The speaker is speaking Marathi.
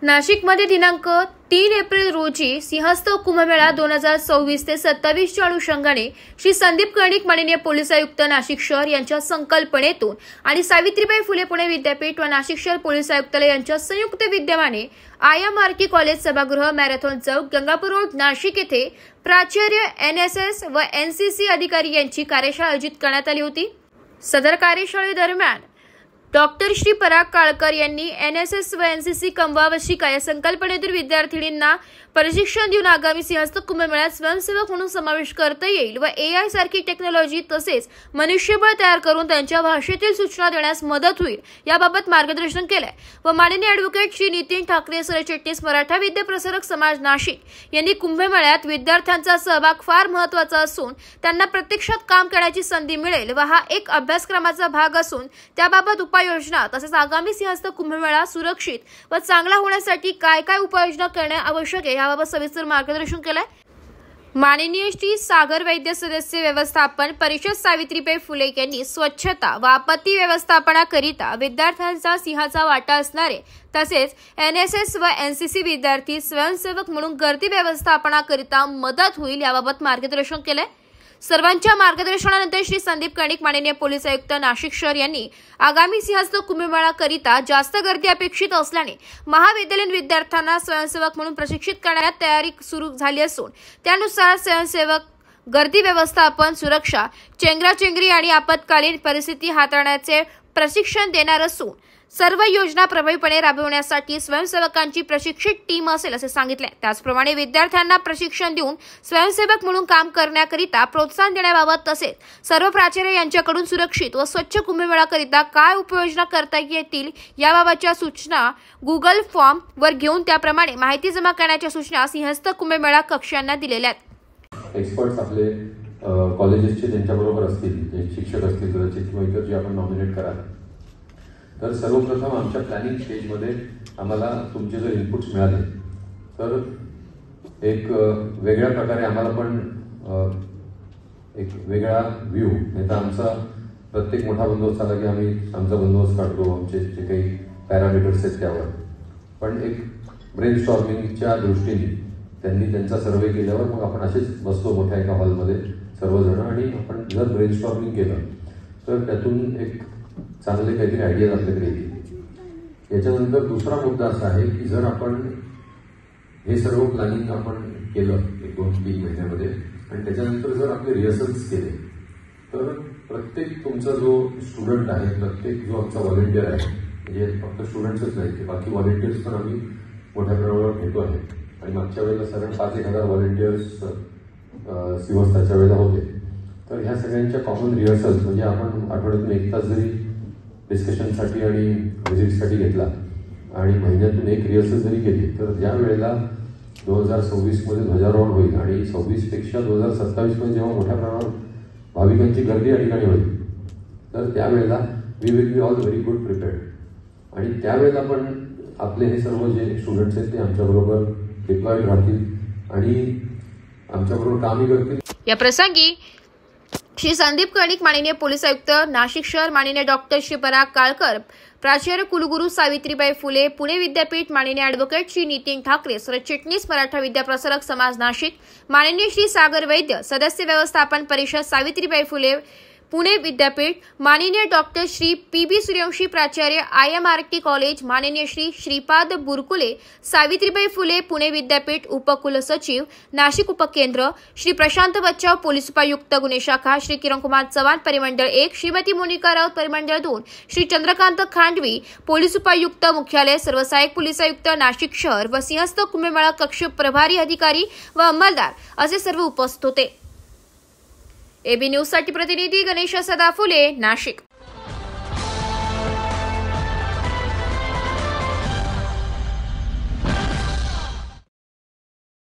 नाशिकमध्ये दिनांक 3 एप्रिल रोजी सिंहस्थ कुंभमेळा 2026 ते 27 च्या अनुषंगाने श्री संदीप कर्णिक माननीय पोलीस आयुक्त नाशिक शहर यांच्या संकल्पनेतून आणि सावित्रीबाई फुले पुणे विद्यापीठ व नाशिक शहर पोलीस आयुक्तालय यांच्या संयुक्त विद्यमाने IMRK कॉलेज सभागृह मॅरेथॉन चौक गंगापूर रोड नाशिक येथे प्राचार्य NSS व NCC अधिकारी यांची कार्यशाळा आयोजित करण्यात आली होती। सदर कार्यशाळेदरम्यान डॉक्टर श्री पराग काळकर यांनी NSS व NCC कमवा व शिका या संकल्पनेतून विद्यार्थिनींना प्रशिक्षण देऊन आगामी सिंहस्थ कुंभमेळ्यात स्वयंसेवक म्हणून समावेश करता येईल व AI सारखी टेक्नॉलॉजी तसेच मनुष्यबळ तयार करून त्यांच्या भाषेतील सूचना देण्यास मदत होईल याबाबत मार्गदर्शन केले व माननीय ॲडव्होकेट श्री नितीन ठाकरे सरचिटणीस मराठा विद्या प्रसारक समाज नाशिक यांनी कुंभमेळ्यात विद्यार्थ्यांचा सहभाग फार महत्त्वाचा असून त्यांना प्रत्यक्षात काम करण्याची संधी मिळेल व हा एक अभ्यासक्रमाचा भाग असून त्याबाबत उपाययोजना तसेच आगामी सिंहस्थ कुंभमेळा सुरक्षित व चांगला होण्यासाठी काय काय उपाययोजना करणे आवश्यक आहे याबाबत सविस्तर मार्गदर्शन केले। माननीय श्री सागर वैद्य सदस्य व्यवस्थापन परिषद सावित्रीबाई फुले यांनी स्वच्छता व आपत्ती व्यवस्थापनाकरिता विद्यार्थ्यांचा सिंहाचा वाटा असणारे तसेच NSS व NCC विद्यार्थी स्वयंसेवक म्हणून गर्दी व्यवस्थापनाकरिता मदत होईल याबाबत मार्गदर्शन केले। सर्वांच्या मार्गदर्शनानंतर श्री संदीप कर्णिक माननीय पोलीस आयुक्त नाशिक शहर यांनी आगामी सिंहस्थ कुंभमेळ्याकरिता जास्त गर्दी अपेक्षित असल्याने महाविद्यालयीन विद्यार्थ्यांना स्वयंसेवक म्हणून प्रशिक्षित करण्यात तयारी सुरू झाली असून त्यानुसार स्वयंसेवक गर्दी व्यवस्थापन सुरक्षा चेंगराचेंगरी आणि आपत्कालीन परिस्थिती हाताळण्याचे प्रशिक्षण देणार असून सर्व योजना प्रभावीपणे राबविण्यासाठी स्वयंसेवकांची प्रशिक्षित टीम असेल असे सांगितले। त्याचप्रमाणे विद्यार्थ्यांना प्रशिक्षण देऊन स्वयंसेवक म्हणून काम करण्याकरिता प्रोत्साहन देण्याबाबत तसेच सर्व प्राचार्य यांच्याकडून सुरक्षित व स्वच्छ कुंभमेळ्याकरिता काय उपाययोजना करता येतील याबाबतच्या सूचना गुगल फॉर्म वर घेऊन त्याप्रमाणे माहिती जमा करण्याच्या सूचना सिंहस्थ कुंभमेळा कक्षांना दिलेल्या आहेत। एक्सपर्ट्स आपले कॉलेजेसचे त्यांच्याबरोबर असतील, जे शिक्षक असतील कदाचित किंवा इतर जे आपण नॉमिनेट कराल तर सर्वप्रथम आमच्या प्लॅनिंग स्टेजमध्ये आम्हाला तुमचे जर इनपुट्स मिळाले तर एक वेगळ्या प्रकारे आम्हाला पण एक वेगळा व्ह्यू नाही तर आमचा प्रत्येक मोठा बंदोबस्त आला की आम्ही आमचा बंदोबस्त काढतो आमचे जे काही पॅरामीटर्स आहेत त्यावर पण एक ब्रेनस्टॉर्मिंगच्या दृष्टीने त्यांनी त्यांचा सर्वे केल्यावर मग आपण असेच बसतो मोठ्या एका हॉलमध्ये सर्वजण आणि आपण जर ब्रेनस्टॉर्मिंग केलं तर त्यातून एक चांगले काहीतरी आयडिया आपल्याकडे येतील। याच्यानंतर दुसरा मुद्दा असा आहे की जर आपण हे सर्व प्लॅनिंग आपण केलं 1-2-3 महिन्यामध्ये आणि त्याच्यानंतर जर आपले रिहर्सल्स केले तर प्रत्येक तुमचा जो स्टुडंट आहे प्रत्येक जो आमचा व्हॉलेंटियर आहे म्हणजे फक्त स्टुडंट्सच नाही बाकी व्हॉलेंटियर्स पण आम्ही मोठ्या प्रमाणावर घेतो आहे आणि मागच्या वेळेला साधारण 5,000 व्हॉलेंटियर्स सिंहस्थाच्या वेळेला होते तर ह्या सगळ्यांच्या कॉमन रिहर्सल्स म्हणजे आपण आठवड्यातून 1 तास जरी डिस्कशनसाठी आणि व्हिजिटसाठी घेतला आणि महिन्यातून 1 रिहर्सल जरी केली तर ज्या वेळेला 2026 मध्ये ध्वजारोहण होईल आणि 26 पेक्षा 2027 मध्ये जेव्हा मोठ्या प्रमाणावर भाविकांची गर्दी या ठिकाणी होईल तर त्यावेळेला we will be all very good prepared आणि त्यावेळेला पण आपले हे सर्व जे स्टुडंट्स आहेत ते आमच्याबरोबर डिप्लॉईड राहतील आणि आमच्याबरोबर कामही करतील। या प्रसंगी श्री संदीप कर्णिक माननीय पोलीस आयुक्त नाशिक शहर माननीय डॉक्टर श्री पराग काळकर प्राचार्य कुलगुरू सावित्रीबाई फुले पुणे विद्यापीठ माननीय ॲडव्होकेट श्री नितीन ठाकरे सरचिटणीस मराठा विद्या प्रसारक समाज नाशिक माननीय श्री सागर वैद्य सदस्य व्यवस्थापन परिषद सावित्रीबाई फुले पुणे विद्यापीठ माननीय डॉक्टर श्री PB सूर्यवंशी प्राचार्य IMRK कॉलेज माननीय श्री श्रीपाद बुरकुले सावित्रीबाई फुले पुणे विद्यापीठ उपकुलसचिव नाशिक उपकेंद्र श्री प्रशांत बच्चाव पोलीस उपायुक्त गुन्हे शाखा श्री किरणकुमार चव्हाण परिमंडळ 1 श्रीमती मोनिका राऊत परिमंडळ 2 श्री चंद्रकांत खांडवी पोलीस उपायुक्त मुख्यालय सर्व सहाय्यक पोलीस आयुक्त नाशिक शहर व सिंहस्थ कुंभमेळा कक्ष प्रभारी अधिकारी व अंमलदार असे सर्व उपस्थित होते। AB न्यूज साठी प्रतिनिधी गणेश सदा फुले नाशिक।